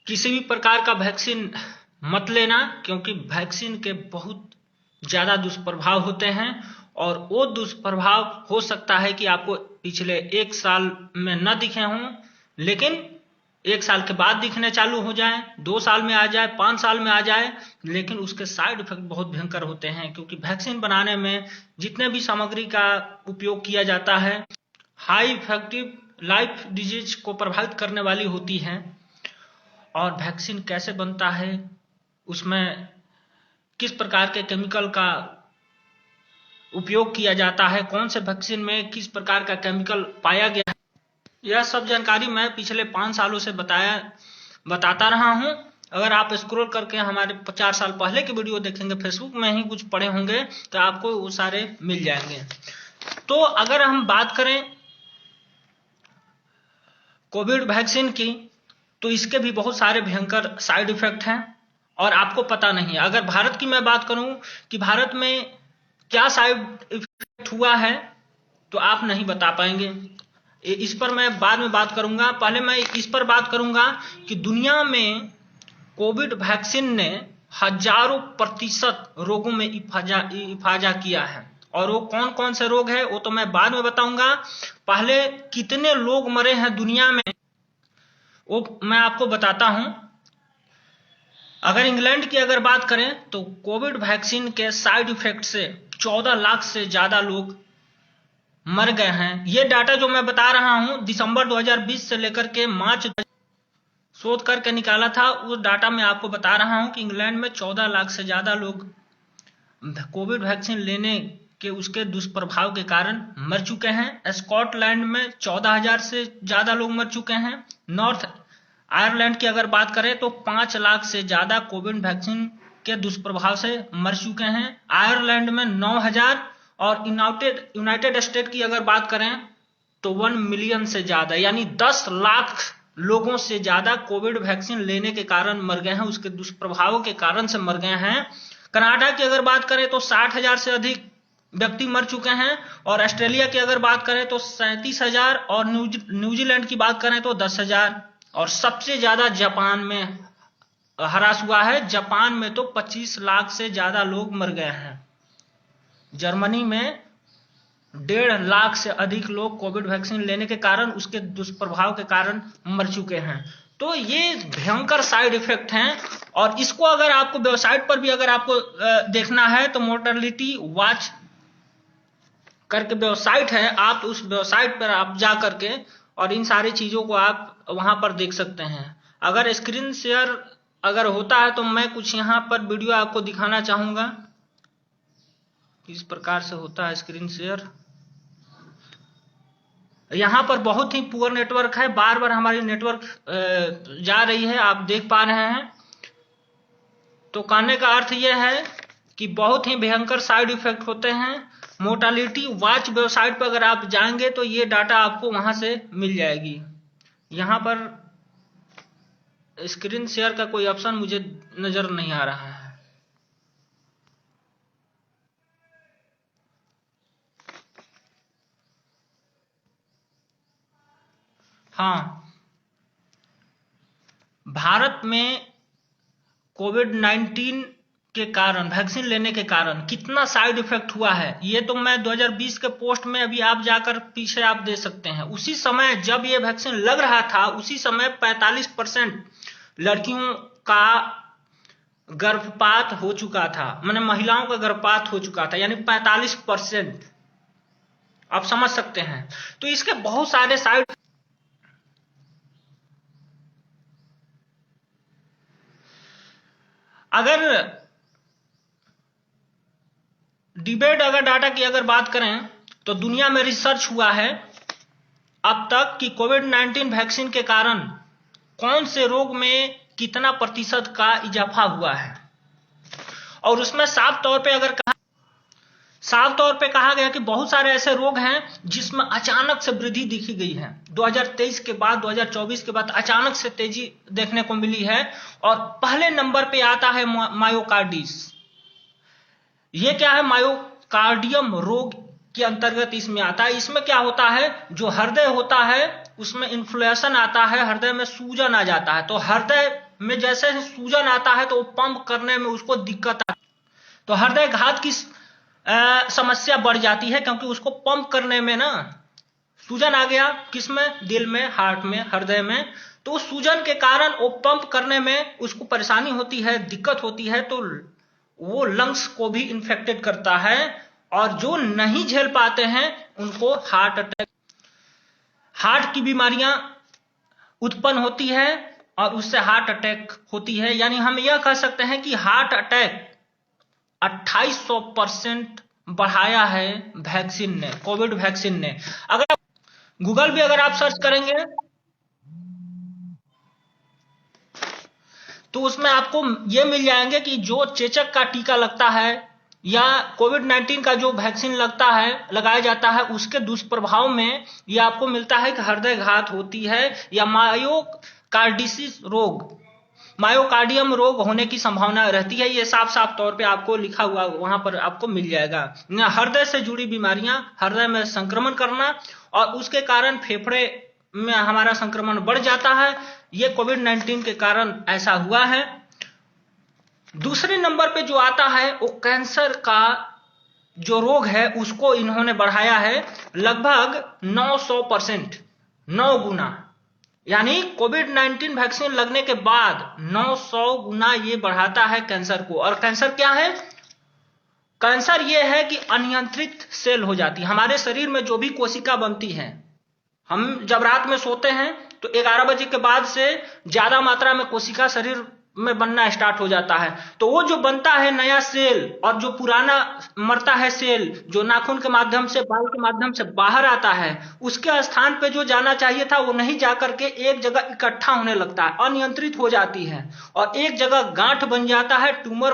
किसी भी प्रकार का वैक्सीन मत लेना, क्योंकि वैक्सीन के बहुत ज़्यादा दुष्प्रभाव होते हैं और वो दुष्प्रभाव हो सकता है कि आपको पिछले 1 साल में न दिखे हों, लेकिन 1 साल के बाद दिखने चालू हो जाए, 2 साल में आ जाए, 5 साल में आ जाए, लेकिन उसके साइड इफेक्ट बहुत भयंकर होते हैं। क्योंकि वैक्सीन बनाने में जितने भी सामग्री का उपयोग किया जाता है हाई इफेक्टिव लाइफ डिजीज को प्रभावित करने वाली होती हैं। और वैक्सीन कैसे बनता है, उसमें किस प्रकार के केमिकल का उपयोग किया जाता है, कौन से वैक्सीन में किस प्रकार का केमिकल पाया गया है, यह सब जानकारी मैं पिछले 5 सालों से बताता रहा हूं। अगर आप स्क्रॉल करके हमारे 4 साल पहले के वीडियो देखेंगे, फेसबुक में ही कुछ पड़े होंगे, तो आपको वो सारे मिल जाएंगे। तो अगर हम बात करें कोविड वैक्सीन की, तो इसके भी बहुत सारे भयंकर साइड इफेक्ट हैं और आपको पता नहीं है। अगर भारत की मैं बात करूं कि भारत में क्या साइड इफेक्ट हुआ है, तो आप नहीं बता पाएंगे। इस पर मैं बाद में बात करूंगा। पहले मैं इस पर बात करूंगा कि दुनिया में कोविड वैक्सीन ने हजारों प्रतिशत रोगों में इफाजा किया है। और वो कौन कौन से रोग है वो तो मैं बाद में बताऊंगा। पहले कितने लोग मरे हैं दुनिया में वो मैं आपको बताता हूं। अगर इंग्लैंड की अगर बात करें तो कोविड वैक्सीन के साइड इफेक्ट से 14 लाख से ज्यादा लोग मर गए हैं। ये डाटा जो मैं बता रहा हूं दिसंबर 2020 से लेकर के मार्च शोध करके निकाला था, उस डाटा में आपको बता रहा हूं कि इंग्लैंड में 14 लाख से ज्यादा लोग कोविड वैक्सीन लेने के उसके दुष्प्रभाव के कारण मर चुके हैं। स्कॉटलैंड में 14,000 से ज्यादा लोग मर चुके हैं। नॉर्थ आयरलैंड की अगर बात करें तो 5 लाख से ज्यादा कोविड वैक्सीन के दुष्प्रभाव से मर चुके हैं। आयरलैंड में 9,000 और यूनाइटेड स्टेट की अगर बात करें तो 1 मिलियन से ज्यादा, यानी 10 लाख लोगों से ज्यादा कोविड वैक्सीन लेने के कारण मर गए हैं, उसके दुष्प्रभावों के कारण से मर गए हैं। कनाडा की अगर बात करें तो 60,000 से अधिक व्यक्ति मर चुके हैं। और ऑस्ट्रेलिया की अगर बात करें तो 37,000 और न्यूजीलैंड की बात करें तो 10,000। और सबसे ज्यादा जापान में हरास हुआ है। जापान में तो 25 लाख से ज्यादा लोग मर गए हैं। जर्मनी में 1.5 लाख से अधिक लोग कोविड वैक्सीन लेने के कारण उसके दुष्प्रभाव के कारण मर चुके हैं। तो ये भयंकर साइड इफेक्ट हैं। और इसको अगर आपको वेबसाइट पर भी अगर आपको देखना है तो मोर्टेलिटी वॉच करके वेबसाइट है, आप उस वेबसाइट पर आप जा करके और इन सारी चीजों को आप वहां पर देख सकते हैं। अगर स्क्रीन शेयर अगर होता है तो मैं कुछ यहां पर वीडियो आपको दिखाना चाहूंगा किस प्रकार से होता है स्क्रीन शेयर। यहां पर बहुत ही पुअर नेटवर्क है, बार बार हमारी नेटवर्क जा रही है, आप देख पा रहे हैं। तो कहने का अर्थ यह है कि बहुत ही भयंकर साइड इफेक्ट होते हैं। मोर्टालिटी वॉच वेबसाइट पर अगर आप जाएंगे तो ये डाटा आपको वहां से मिल जाएगी। यहां पर स्क्रीन शेयर का कोई ऑप्शन मुझे नजर नहीं आ रहा है। हाँ, भारत में कोविड-19 के कारण वैक्सीन लेने के कारण कितना साइड इफेक्ट हुआ है ये तो मैं 2020 के पोस्ट में अभी आप जाकर पीछे आप दे सकते हैं। उसी समय जब ये वैक्सीन लग रहा था उसी समय 45% लड़कियों का गर्भपात हो चुका था, माने महिलाओं का गर्भपात हो चुका था, यानी 45%। आप समझ सकते हैं। तो इसके बहुत सारे साइड अगर डिबेट अगर डाटा की अगर बात करें तो दुनिया में रिसर्च हुआ है अब तक कि कोविड-19 वैक्सीन के कारण कौन से रोग में कितना प्रतिशत का इजाफा हुआ है। और उसमें साफ तौर पे कहा गया कि बहुत सारे ऐसे रोग हैं जिसमें अचानक से वृद्धि दिखी गई है। 2023 के बाद 2024 के बाद अचानक से तेजी देखने को मिली है। और पहले नंबर पे आता है मायोकार्डिस। ये क्या है? मायोकार्डियम रोग के अंतर्गत इसमें आता है। इसमें क्या होता है, जो हृदय होता है उसमें इन्फ्लेमेशन आता है, हृदय में सूजन आ जाता है। तो हृदय में जैसे सूजन आता है तो वो पंप करने में उसको दिक्कत आती है, तो हृदय घात की समस्या बढ़ जाती है, क्योंकि उसको पंप करने में ना सूजन आ गया, किसमें, दिल में, हार्ट में, हृदय में, तो उस सूजन के कारण वो पंप करने में उसको परेशानी होती है, दिक्कत होती है, तो वो लंग्स को भी इंफेक्टेड करता है, और जो नहीं झेल पाते हैं उनको हार्ट अटैक, हार्ट की बीमारियां उत्पन्न होती है और उससे हार्ट अटैक होती है। यानी हम यह कह सकते हैं कि हार्ट अटैक 2800% बढ़ाया है वैक्सीन ने, कोविड वैक्सीन ने। अगर गूगल भी अगर आप सर्च करेंगे तो उसमें आपको यह मिल जाएंगे कि जो चेचक का टीका लगता है या कोविड-19 का जो वैक्सीन लगता है, लगाया जाता है, उसके दुष्प्रभाव में यह आपको मिलता है कि हृदय घात होती है या मायोकार्डिसिस रोग, मायोकार्डियम रोग होने की संभावना रहती है। ये साफ साफ तौर पे आपको लिखा हुआ वहां पर आपको मिल जाएगा। हृदय से जुड़ी बीमारियां, हृदय में संक्रमण करना और उसके कारण फेफड़े में हमारा संक्रमण बढ़ जाता है, ये कोविड-19 के कारण ऐसा हुआ है। दूसरे नंबर पे जो आता है वो कैंसर का जो रोग है उसको इन्होंने बढ़ाया है लगभग 900%, 9 गुना। यानी कोविड-19 वैक्सीन लगने के बाद 900 गुना ये बढ़ाता है कैंसर को। और कैंसर क्या है? कैंसर ये है कि अनियंत्रित सेल हो जाती है। हमारे शरीर में जो भी कोशिका बनती है, हम जब रात में सोते हैं तो 11 बजे के बाद से ज्यादा मात्रा में कोशिका शरीर में बनना स्टार्ट हो जाता है। तो वो जो बनता है नया सेल और जो पुराना मरता है सेल, जो नाखून के माध्यम से, बाल के माध्यम से बाहर आता है, उसके स्थान पे जो जाना चाहिए था वो नहीं जाकर के एक जगह इकट्ठा होने लगता है, अनियंत्रित हो जाती है और एक जगह गांठ बन जाता है, ट्यूमर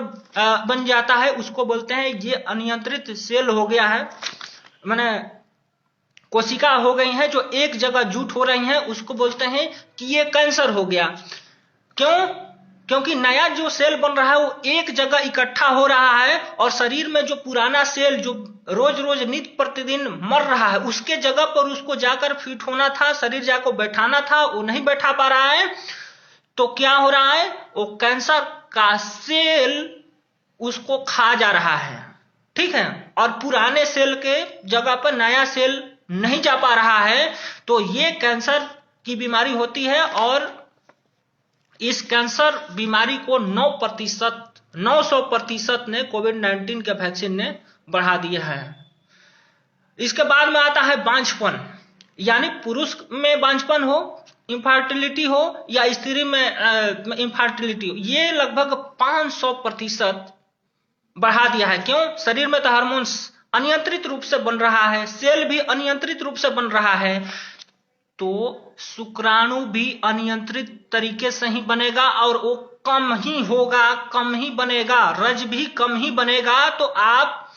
बन जाता है। उसको बोलते हैं ये अनियंत्रित सेल हो गया है, माने कोशिका हो गई हैं जो एक जगह जुट हो रही हैं, उसको बोलते हैं कि ये कैंसर हो गया। क्यों? क्योंकि नया जो सेल बन रहा है वो एक जगह इकट्ठा हो रहा है और शरीर में जो पुराना सेल जो रोज रोज नित्य प्रतिदिन मर रहा है, उसके जगह पर उसको जाकर फिट होना था, शरीर जाकर बैठाना था, वो नहीं बैठा पा रहा है। तो क्या हो रहा है? वो कैंसर का सेल उसको खा जा रहा है, ठीक है, और पुराने सेल के जगह पर नया सेल नहीं जा पा रहा है। तो ये कैंसर की बीमारी होती है और इस कैंसर बीमारी को 900% ने कोविड-19 के वैक्सीन ने बढ़ा दिया है। इसके बाद में आता है बांझपन, यानी पुरुष में बांझपन हो, इनफर्टिलिटी हो या स्त्री में इनफर्टिलिटी हो, ये लगभग 500% बढ़ा दिया है। क्यों? शरीर में तो हार्मोन्स अनियंत्रित रूप से बन रहा है, सेल भी अनियंत्रित रूप से बन रहा है, तो शुक्राणु भी अनियंत्रित तरीके से ही बनेगा और वो कम ही होगा, कम ही बनेगा, रज भी कम ही बनेगा। तो आप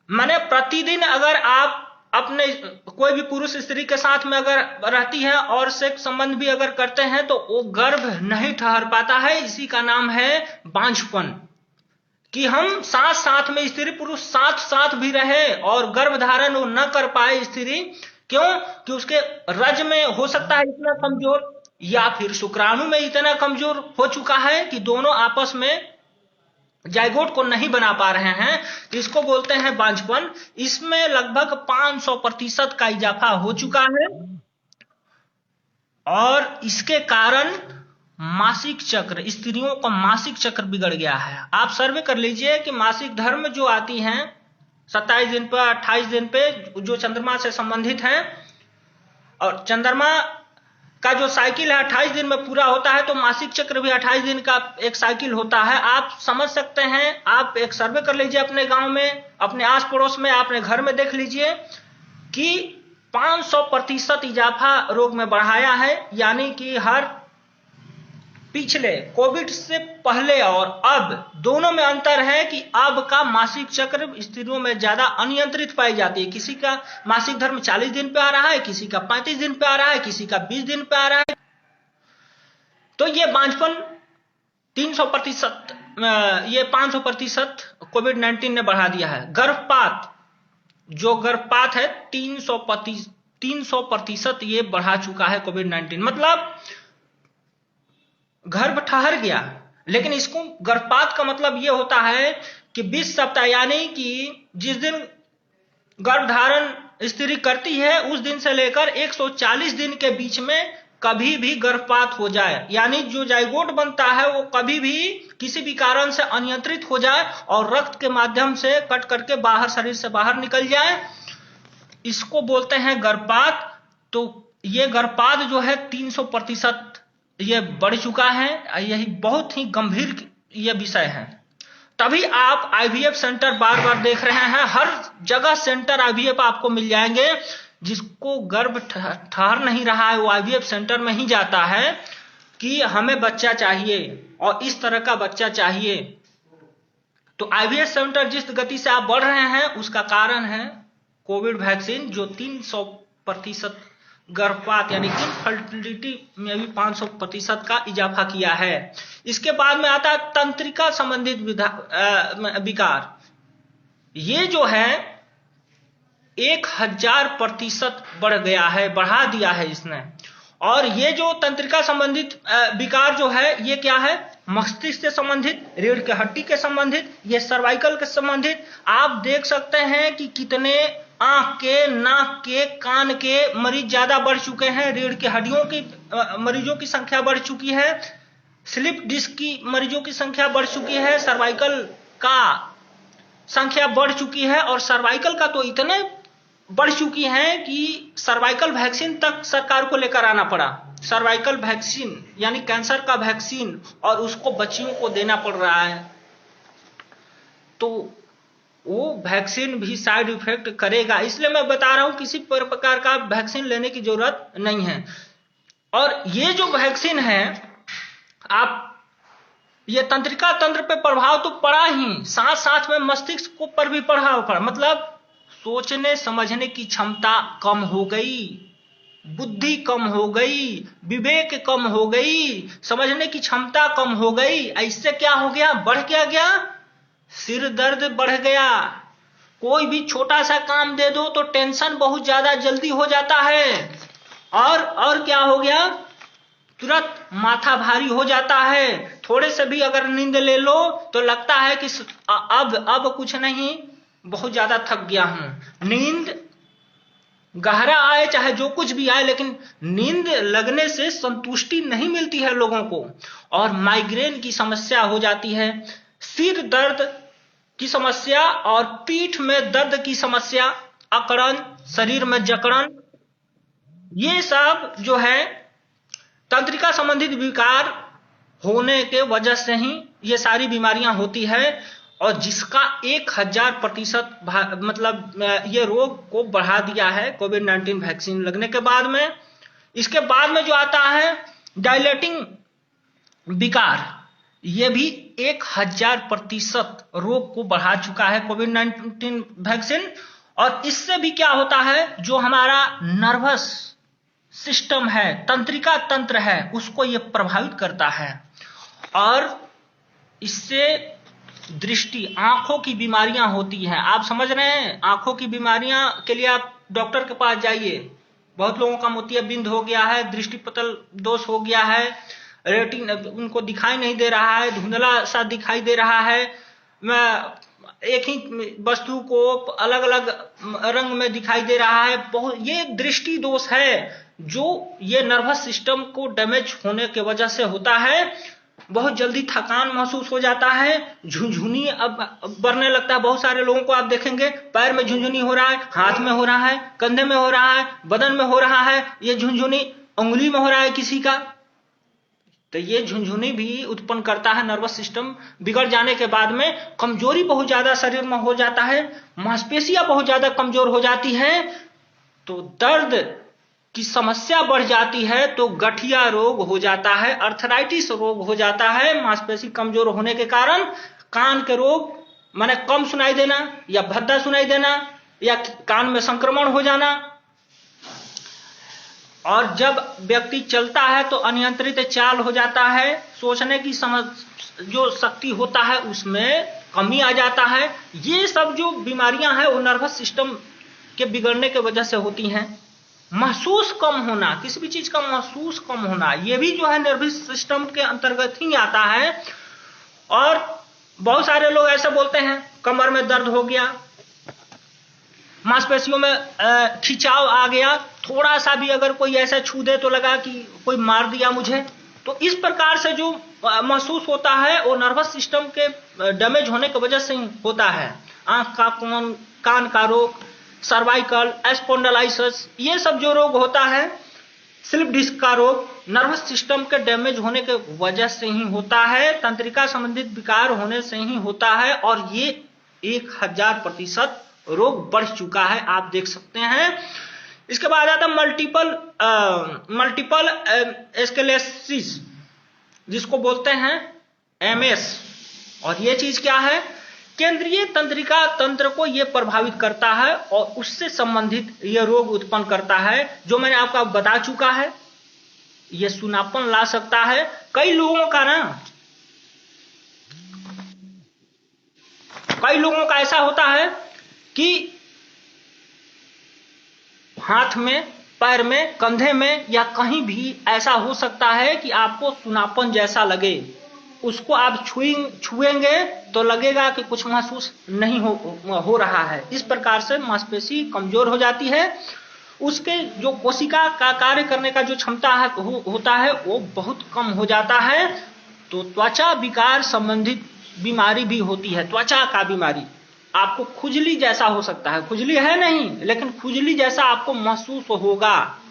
माने प्रतिदिन अगर आप अपने कोई भी पुरुष स्त्री के साथ में अगर रहती है और सेक्स संबंध भी अगर करते हैं तो वो गर्भ नहीं ठहर पाता है। इसी का नाम है बांझपन, कि हम साथ साथ में स्त्री पुरुष साथ साथ भी रहे और गर्भ धारण वो न कर पाए स्त्री। क्यों? कि उसके रज में हो सकता है इतना कमजोर या फिर शुक्राणु में इतना कमजोर हो चुका है कि दोनों आपस में जाइगोट को नहीं बना पा रहे हैं। इसको बोलते हैं बांझपन। इसमें लगभग 500% का इजाफा हो चुका है और इसके कारण मासिक चक्र, स्त्रियों का मासिक चक्र बिगड़ गया है। आप सर्वे कर लीजिए कि मासिक धर्म जो आती हैं 27 दिन पे, 28 दिन पे, जो चंद्रमा से संबंधित हैं, और चंद्रमा का जो साइकिल है 28 दिन में पूरा होता है, तो मासिक चक्र भी 28 दिन का एक साइकिल होता है। आप समझ सकते हैं, आप एक सर्वे कर लीजिए अपने गांव में, अपने आस पड़ोस में, अपने घर में देख लीजिए कि 500% इजाफा रोग में बढ़ाया है। यानी कि हर पिछले कोविड से पहले और अब दोनों में अंतर है कि अब का मासिक चक्र स्त्रियों में ज्यादा अनियंत्रित पाई जाती है। किसी का मासिक धर्म 40 दिन पे आ रहा है, किसी का 35 दिन पे आ रहा है, किसी का 20 दिन पे आ रहा है। तो ये बांझपन 300%, ये 500% कोविड-19 ने बढ़ा दिया है। गर्भपात, जो गर्भपात है 300% ये बढ़ा चुका है कोविड-19। मतलब गर्भ ठहर गया, लेकिन इसको गर्भपात का मतलब यह होता है कि 20 सप्ताह यानी कि जिस दिन गर्भधारण स्त्री करती है उस दिन से लेकर 140 दिन के बीच में कभी भी गर्भपात हो जाए, यानी जो जाइगोट बनता है वो कभी भी किसी भी कारण से अनियंत्रित हो जाए और रक्त के माध्यम से कट करके बाहर, शरीर से बाहर निकल जाए, इसको बोलते हैं गर्भपात। तो ये गर्भपात जो है 300% ये बढ़ चुका है। यही बहुत ही गंभीर ये विषय है। तभी आप आईवीएफ सेंटर बार बार देख रहे हैं, हर जगह सेंटर आईवीएफ आपको मिल जाएंगे। जिसको गर्भ ठहर नहीं रहा है वो आईवीएफ सेंटर में ही जाता है कि हमें बच्चा चाहिए और इस तरह का बच्चा चाहिए। तो आईवीएफ सेंटर जिस गति से आप बढ़ रहे हैं उसका कारण है कोविड वैक्सीन, जो 300% गर्भपात यानी इनफर्टिलिटी में भी 500% का इजाफा किया है। इसके बाद में आता है तंत्रिका संबंधित विकार। ये जो है 1000% बढ़ गया है, बढ़ा दिया है इसने। और ये जो तंत्रिका संबंधित विकार जो है ये क्या है, मस्तिष्क से संबंधित, रीढ़ के हड्डी के संबंधित, ये सर्वाइकल के संबंधित। आप देख सकते हैं कि कितने आंख के, नाक के, कान के मरीज ज्यादा बढ़ चुके हैं, रीढ़ की हड्डियों की मरीजों की संख्या बढ़ चुकी है, स्लिप डिस्क की मरीजों की संख्या बढ़ चुकी है, सर्वाइकल का संख्या बढ़ चुकी है। और सर्वाइकल का तो इतने बढ़ चुकी है कि सर्वाइकल वैक्सीन तक सरकार को लेकर आना पड़ा। सर्वाइकल वैक्सीन यानी कैंसर का वैक्सीन, और उसको बच्चियों को देना पड़ रहा है। तो वो वैक्सीन भी साइड इफेक्ट करेगा, इसलिए मैं बता रहा हूं किसी प्रकार का वैक्सीन लेने की जरूरत नहीं है। और ये जो वैक्सीन है, आप ये तंत्रिका तंत्र पे प्रभाव तो पड़ा ही, साथ साथ में मस्तिष्क पर भी प्रभाव पड़ा। मतलब सोचने समझने की क्षमता कम हो गई, बुद्धि कम हो गई, विवेक कम हो गई, समझने की क्षमता कम हो गई। इससे क्या हो गया, बढ़ क्या गया, सिर दर्द बढ़ गया। कोई भी छोटा सा काम दे दो तो टेंशन बहुत ज्यादा जल्दी हो जाता है। और क्या हो गया, तुरंत माथा भारी हो जाता है। थोड़े से भी अगर नींद ले लो तो लगता है कि अब कुछ नहीं, बहुत ज्यादा थक गया हूं। नींद गहरा आए चाहे जो कुछ भी आए, लेकिन नींद लगने से संतुष्टि नहीं मिलती है लोगों को, और माइग्रेन की समस्या हो जाती है, सिर दर्द की समस्या और पीठ में दर्द की समस्या, अकड़न, शरीर में जकड़न, ये सब जो है तंत्रिका संबंधित विकार होने के वजह से ही ये सारी बीमारियां होती है। और जिसका 1000% मतलब ये रोग को बढ़ा दिया है कोविड-19 वैक्सीन लगने के बाद में। इसके बाद में जो आता है डायलेटिंग विकार, ये भी 1000% रोग को बढ़ा चुका है कोविड-19 वैक्सीन। और इससे भी क्या होता है, जो हमारा नर्वस सिस्टम है, तंत्रिका तंत्र है, उसको ये प्रभावित करता है। और इससे दृष्टि, आंखों की बीमारियां होती हैं। आप समझ रहे हैं, आंखों की बीमारियां के लिए आप डॉक्टर के पास जाइए। बहुत लोगों का मोतियाबिंद हो गया है, दृष्टिपटल दोष हो गया है, रेटिन उनको दिखाई नहीं दे रहा है, धुंधला सा दिखाई दे रहा है, एक ही वस्तु को अलग अलग रंग में दिखाई दे रहा है। बहुत ये दृष्टि दोष है, जो ये नर्वस सिस्टम को डैमेज होने के वजह से होता है। बहुत जल्दी थकान महसूस हो जाता है, झुनझुनी अब बढ़ने लगता है। बहुत सारे लोगों को आप देखेंगे पैर में झुनझुनी हो रहा है, हाथ में हो रहा है, कंधे में हो रहा है, बदन में हो रहा है, ये झुनझुनी उंगली में हो रहा है किसी का। तो ये झुनझुनी भी उत्पन्न करता है नर्वस सिस्टम बिगड़ जाने के बाद में। कमजोरी बहुत ज्यादा शरीर में हो जाता है, मांसपेशियां बहुत ज्यादा कमजोर हो जाती है, तो दर्द की समस्या बढ़ जाती है, तो गठिया रोग हो जाता है, अर्थराइटिस रोग हो जाता है। मांसपेशी कमजोर होने के कारण कान के रोग, माने कम सुनाई देना या भद्दा सुनाई देना या कान में संक्रमण हो जाना। और जब व्यक्ति चलता है तो अनियंत्रित चाल हो जाता है, सोचने की समझ जो शक्ति होता है उसमें कमी आ जाता है। ये सब जो बीमारियां हैं वो नर्वस सिस्टम के बिगड़ने के वजह से होती हैं। महसूस कम होना, किसी भी चीज का महसूस कम होना, ये भी जो है नर्वस सिस्टम के अंतर्गत ही आता है। और बहुत सारे लोग ऐसे बोलते हैं कमर में दर्द हो गया, मांसपेशियों में खिंचाव आ गया, थोड़ा सा भी अगर कोई ऐसा छू दे तो लगा कि कोई मार दिया मुझे। तो इस प्रकार से जो महसूस होता है वो नर्वस सिस्टम के डैमेज होने की वजह से ही होता है। आंख का कोन, कान का रोग, सर्वाइकल, स्पॉन्डिलाइटिस, ये सब जो रोग होता है, स्लिप डिस्क का रोग, नर्वस सिस्टम के डैमेज होने के वजह से ही होता है, तंत्रिका संबंधित विकार होने से ही होता है। और ये 1000% रोग बढ़ चुका है, आप देख सकते हैं। इसके बाद आता मल्टीपल स्क्लेरोसिस, जिसको बोलते हैं एमएस। और ये चीज क्या है? केंद्रीय तंत्रिका तंत्र को यह प्रभावित करता है और उससे संबंधित यह रोग उत्पन्न करता है, जो मैंने आपको बता चुका है। यह सुनापन ला सकता है। कई लोगों का ऐसा होता है कि हाथ में, पैर में, कंधे में या कहीं भी ऐसा हो सकता है कि आपको सुनापन जैसा लगे। उसको आप छुएंगे तो लगेगा कि कुछ महसूस नहीं हो रहा है। इस प्रकार से मांसपेशी कमजोर हो जाती है, उसके जो कोशिका का कार्य करने का जो क्षमता होता है वो बहुत कम हो जाता है। तो त्वचा विकार संबंधित बीमारी भी होती है। त्वचा का बीमारी, आपको खुजली जैसा हो सकता है, खुजली है नहीं लेकिन खुजली जैसा आपको महसूस होगा।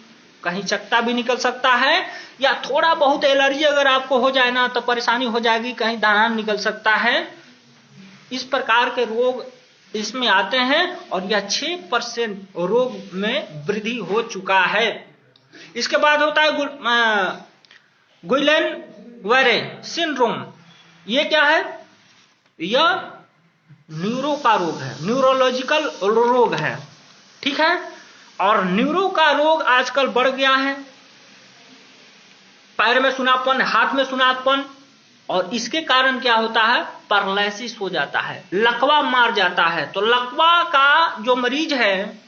कहीं चकत्ता भी निकल सकता है, या थोड़ा बहुत एलर्जी अगर आपको हो जाए ना तो परेशानी हो जाएगी, कहीं दाना निकल सकता है। इस प्रकार के रोग इसमें आते हैं और यह 6% रोग में वृद्धि हो चुका है। इसके बाद होता है गुइलेन-वेरे सिंड्रोम। ये क्या है? यह न्यूरो का रोग है, न्यूरोलॉजिकल रोग है, ठीक है। और न्यूरो का रोग आजकल बढ़ गया है। पैर में सुनापन, हाथ में सुनापन, और इसके कारण क्या होता है? पैरालिसिस हो जाता है, लकवा मार जाता है। तो लकवा का जो मरीज है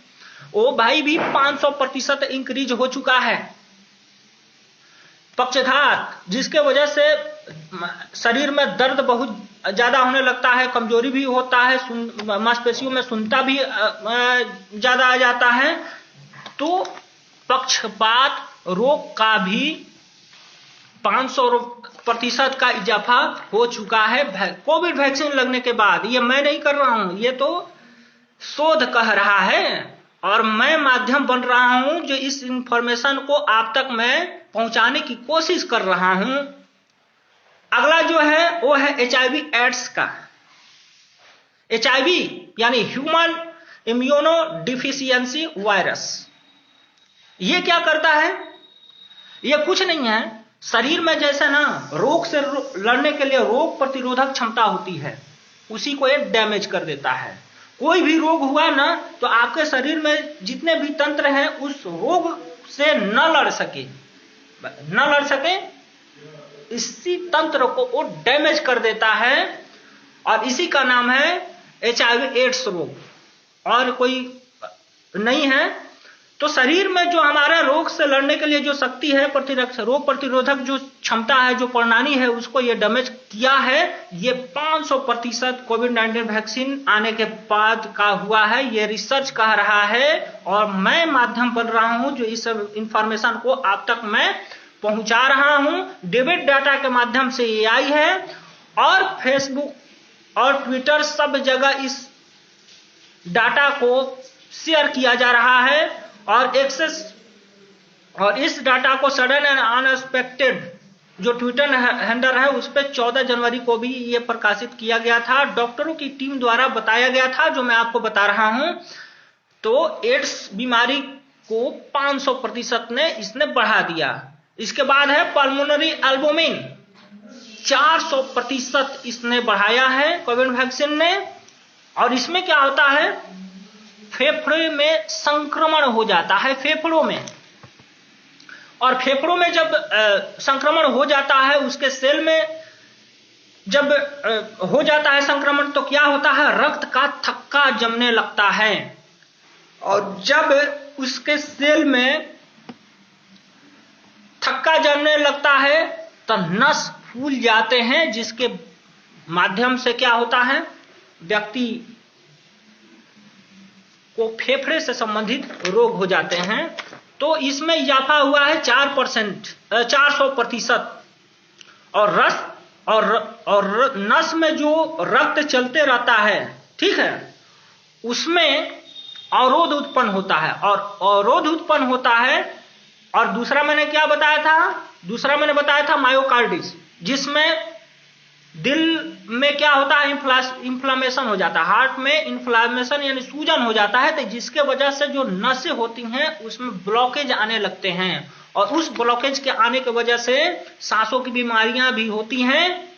वो भाई भी 500% इंक्रीज हो चुका है। पक्षघात, जिसके वजह से शरीर में दर्द बहुत ज्यादा होने लगता है, कमजोरी भी होता है, मांसपेशियों में सुन्नता भी ज्यादा आ जाता है। तो पक्षपात रोग का भी 500% का इजाफा हो चुका है कोविड वैक्सीन लगने के बाद। ये मैं नहीं कर रहा हूं, ये तो शोध कह रहा है और मैं माध्यम बन रहा हूं जो इस इंफॉर्मेशन को आप तक मैं पहुंचाने की कोशिश कर रहा हूं। अगला जो है वो है HIV एड्स का। HIV यानी ह्यूमन इम्यूनो डिफिशियंसी वायरस। ये क्या करता है? ये कुछ नहीं है, शरीर में जैसे ना रोग से लड़ने के लिए रोग प्रतिरोधक क्षमता होती है, उसी को ये डैमेज कर देता है। कोई भी रोग हुआ ना तो आपके शरीर में जितने भी तंत्र हैं उस रोग से न लड़ सके, इसी तंत्र को वो डैमेज कर देता है और इसी का नाम है HIV एड्स रोग और कोई नहीं है। तो शरीर में जो हमारा रोग से लड़ने के लिए जो शक्ति है, रोग प्रतिरोधक जो क्षमता है, जो प्रणाली है, उसको ये डैमेज किया है। ये 500% कोविड-19 वैक्सीन आने के बाद का हुआ है, ये रिसर्च कह रहा है और मैं माध्यम बन रहा हूं जो इस इंफॉर्मेशन को आप तक मैं पहुंचा रहा हूं। डेविड डाटा के माध्यम से ये आई है और फेसबुक और ट्विटर सब जगह इस डाटा को शेयर किया जा रहा है और इस डाटा को सडन एंड अनएक्सपेक्टेड जो ट्विटर हैंडल है उस पर 14 जनवरी को भी ये प्रकाशित किया गया था। डॉक्टरों की टीम द्वारा बताया गया था, जो मैं आपको बता रहा हूं। तो एड्स बीमारी को 500% ने इसने बढ़ा दिया। इसके बाद है पल्मोनरी एल्बुमिन, 400% इसने बढ़ाया है कोविड वैक्सीन ने। और इसमें क्या होता है? फेफड़े में संक्रमण हो जाता है, फेफड़ों में। और फेफड़ों में जब संक्रमण हो जाता है, उसके सेल में जब हो जाता है संक्रमण, तो क्या होता है? रक्त का थक्का जमने लगता है। और जब उसके सेल में थक्का जमने लगता है तो नस फूल जाते हैं, जिसके माध्यम से क्या होता है, व्यक्ति को फेफड़े से संबंधित रोग हो जाते हैं। तो इसमें इजाफा हुआ है 400%। और नस में जो रक्त चलते रहता है, ठीक है, उसमें अवरोध उत्पन्न होता है, और अवरोध उत्पन्न होता है। और दूसरा मैंने क्या बताया था, दूसरा मैंने बताया था मायोकार्डिस, जिसमें दिल में क्या होता है, इन्फ्लामेशन हो जाता है, हार्ट में इन्फ्लामेशन यानी सूजन हो जाता है, तो जिसके वजह से जो नसें होती हैं उसमें ब्लॉकेज आने लगते हैं, और उस ब्लॉकेज के आने की वजह से सांसों की बीमारियां भी होती हैं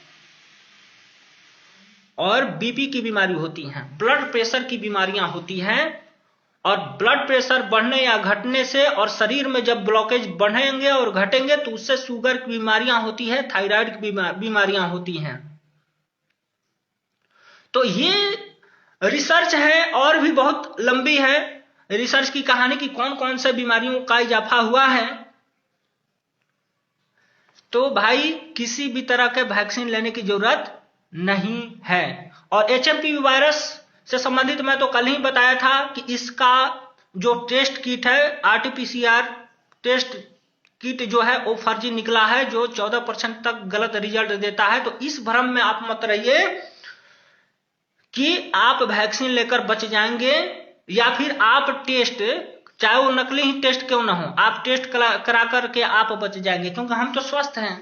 और बीपी की बीमारी होती हैं, ब्लड प्रेशर की बीमारियां होती हैं। और ब्लड प्रेशर बढ़ने या घटने से, और शरीर में जब ब्लॉकेज बढ़ेंगे और घटेंगे तो उससे शुगर की बीमारियां होती है, थायराइड की बीमारियां होती हैं। तो ये रिसर्च है और भी बहुत लंबी है रिसर्च की कहानी की कौन कौन से बीमारियों का इजाफा हुआ है। तो भाई किसी भी तरह के वैक्सीन लेने की जरूरत नहीं है। और एचएमपीवी वायरस से संबंधित मैं तो कल ही बताया था कि इसका जो टेस्ट किट है, आरटीपीसीआर टेस्ट किट जो है वो फर्जी निकला है, जो 14% तक गलत रिजल्ट देता है। तो इस भ्रम में आप मत रहिए कि आप वैक्सीन लेकर बच जाएंगे, या फिर आप टेस्ट, चाहे वो नकली ही टेस्ट क्यों ना हो, आप टेस्ट करा करके आप बच जाएंगे, क्योंकि हम तो स्वस्थ हैं।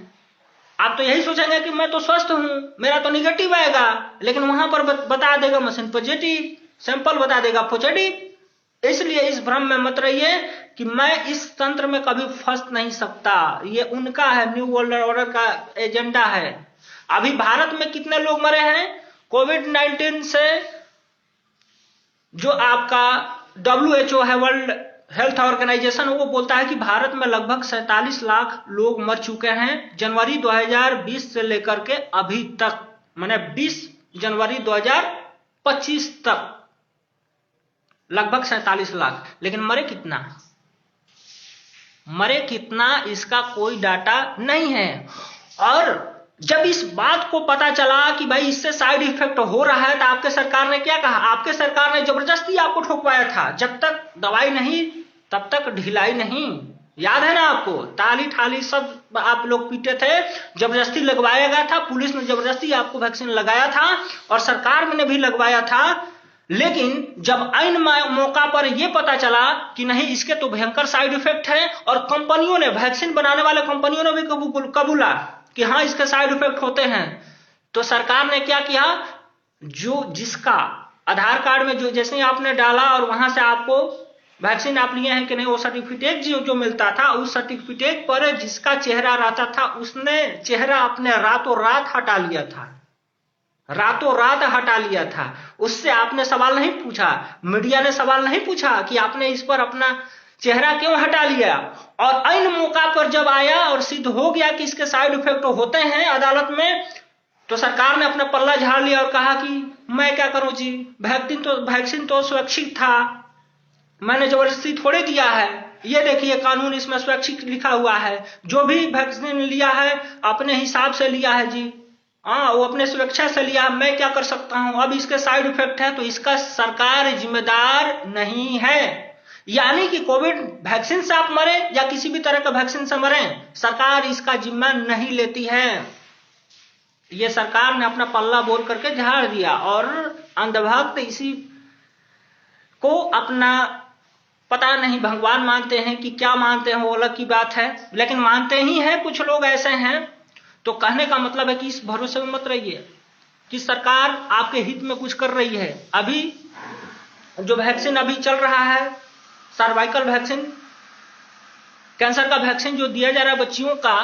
आप तो यही सोचेंगे कि मैं तो स्वस्थ हूं, मेरा तो निगेटिव आएगा, लेकिन वहां पर बता देगा मशीन पॉजिटिव, सैंपल बता देगा पॉजिटिव। इसलिए इस भ्रम में मत रहिए कि मैं इस तंत्र में कभी फंस नहीं सकता। ये उनका है, न्यू वर्ल्ड ऑर्डर का एजेंडा है। अभी भारत में कितने लोग मरे हैं कोविड-19 से? जो आपका WHO है, वर्ल्ड हेल्थ ऑर्गेनाइजेशन, वो बोलता है कि भारत में लगभग 47 लाख लोग मर चुके हैं जनवरी 2020 से लेकर के अभी तक, माने 20 जनवरी 2025 तक लगभग 47 लाख। लेकिन मरे कितना इसका कोई डाटा नहीं है। और जब इस बात को पता चला कि भाई इससे साइड इफेक्ट हो रहा है, तो आपके सरकार ने क्या कहा? आपके सरकार ने जबरदस्ती आपको ठोकवाया था। जब तक दवाई नहीं तब तक ढिलाई नहीं। याद है ना आपको? ताली ठाली सब आप लोग पीटे थे, जबरदस्ती लगवाया गया था, पुलिस ने जबरदस्ती आपको वैक्सीन लगाया था और सरकार ने भी लगवाया था। लेकिन जब ऐन मौका पर यह पता चला कि नहीं, इसके तो भयंकर साइड इफेक्ट है, और कंपनियों ने, वैक्सीन बनाने वाले कंपनियों ने भी कबूला कि हाँ इसके साइड इफेक्ट होते हैं, तो सरकार ने क्या किया, जो जिसका आधार कार्ड में जो जैसे आपने डाला और वहां से आपको वैक्सीन आप लिए हैं कि नहीं, वो सर्टिफिकेट जो मिलता था, उस सर्टिफिकेट पर जिसका चेहरा रहता था उसने चेहरा अपने रातों रात हटा लिया था, रातों रात हटा लिया था। उससे आपने सवाल नहीं पूछा, मीडिया ने सवाल नहीं पूछा कि आपने इस पर अपना चेहरा क्यों हटा लिया। और ऐन मौका पर जब आया और सिद्ध हो गया कि इसके साइड इफेक्ट होते हैं अदालत में, तो सरकार ने अपना पल्ला झाड़ लिया और कहा कि मैं क्या करूं जी, वैक्सीन तो स्वैच्छिक था, मैंने जबरदस्ती थोड़े दिया है, ये देखिए कानून इसमें स्वैच्छिक लिखा हुआ है, जो भी वैक्सीन लिया है अपने हिसाब से लिया है जी, हाँ वो अपने सुरक्षा से लिया, मैं क्या कर सकता हूं। अब इसके साइड इफेक्ट है तो इसका सरकार जिम्मेदार नहीं है। यानी कि कोविड वैक्सीन से आप मरे या किसी भी तरह का वैक्सीन से मरे, सरकार इसका जिम्मा नहीं लेती है। ये सरकार ने अपना पल्ला बोल करके झाड़ दिया, और अंधभक्त इसी को अपना पता नहीं भगवान मानते हैं कि क्या मानते हैं, वो अलग की बात है, लेकिन मानते ही हैं। कुछ लोग ऐसे हैं। तो कहने का मतलब है कि इस भरोसे में मत रहिए कि सरकार आपके हित में कुछ कर रही है। अभी जो वैक्सीन अभी चल रहा है, सर्वाइकल वैक्सीन, कैंसर का वैक्सीन जो दिया जा रहा है बच्चियों का,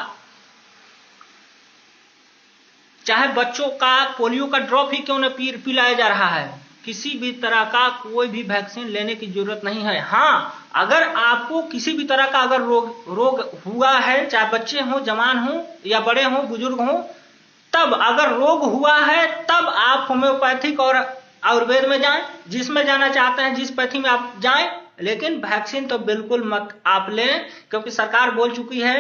चाहे बच्चों का पोलियो का ड्रॉप ही क्यों न पिलाया जा रहा है, किसी भी तरह का कोई भी वैक्सीन लेने की जरूरत नहीं है। हाँ, अगर आपको किसी भी तरह का अगर रोग हुआ है, चाहे बच्चे हो, जवान हो या बड़े हो, बुजुर्ग हो, तब अगर रोग हुआ है तब आप होम्योपैथिक और आयुर्वेद में जाएं, जिसमें जाना चाहते हैं, जिस पैथी में आप जाएं, लेकिन वैक्सीन तो बिल्कुल मत आप लें, क्योंकि सरकार बोल चुकी है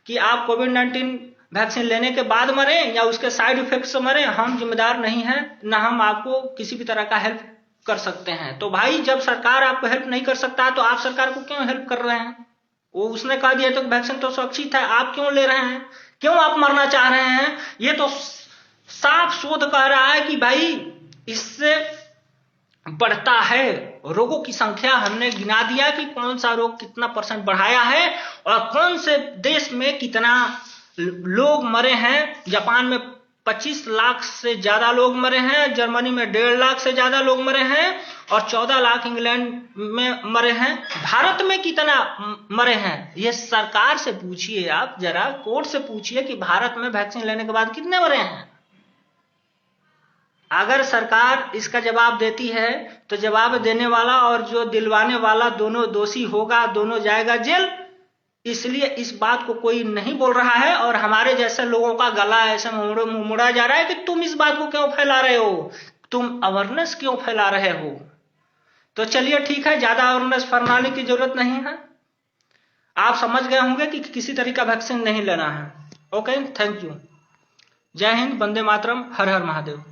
कि आप कोविड-19 वैक्सीन लेने के बाद मरे या उसके साइड इफेक्ट से मरे, हम जिम्मेदार नहीं है, ना हम आपको किसी भी तरह का हेल्प कर सकते हैं। तो भाई जब सरकार आपको हेल्प नहीं कर सकता है तो आप सरकार को क्यों हेल्प कर रहे हैं? वो उसने कह दिया तो वैक्सीन तो सुरक्षित है, आप क्यों ले रहे हैं? क्यों आप मरना चाह रहे हैं? ये तो साफ शोध कह रहा है कि भाई इससे बढ़ता है रोगों की संख्या। हमने गिना दिया कि कौन सा रोग कितना % बढ़ाया है और कौन से देश में कितना लोग मरे हैं। जापान में 25 लाख से ज्यादा लोग मरे हैं, जर्मनी में 1.5 लाख से ज्यादा लोग मरे हैं और 14 लाख इंग्लैंड में मरे हैं। भारत में कितना मरे हैं ये सरकार से पूछिए, आप जरा कोर्ट से पूछिए कि भारत में वैक्सीन लेने के बाद कितने मरे हैं। अगर सरकार इसका जवाब देती है तो जवाब देने वाला और जो दिलवाने वाला दोनों दोषी होगा, दोनों जाएगा जेल। इसलिए इस बात को कोई नहीं बोल रहा है और हमारे जैसे लोगों का गला ऐसे मुड़ा जा रहा है कि तुम इस बात को क्यों फैला रहे हो, तुम अवेयरनेस क्यों फैला रहे हो। तो चलिए ठीक है, ज्यादा अवेयरनेस फैलाने की जरूरत नहीं है। आप समझ गए होंगे कि किसी तरह का वैक्सीन नहीं लेना है। Okay, thank you. जय हिंद, वंदे मातरम, हर हर महादेव।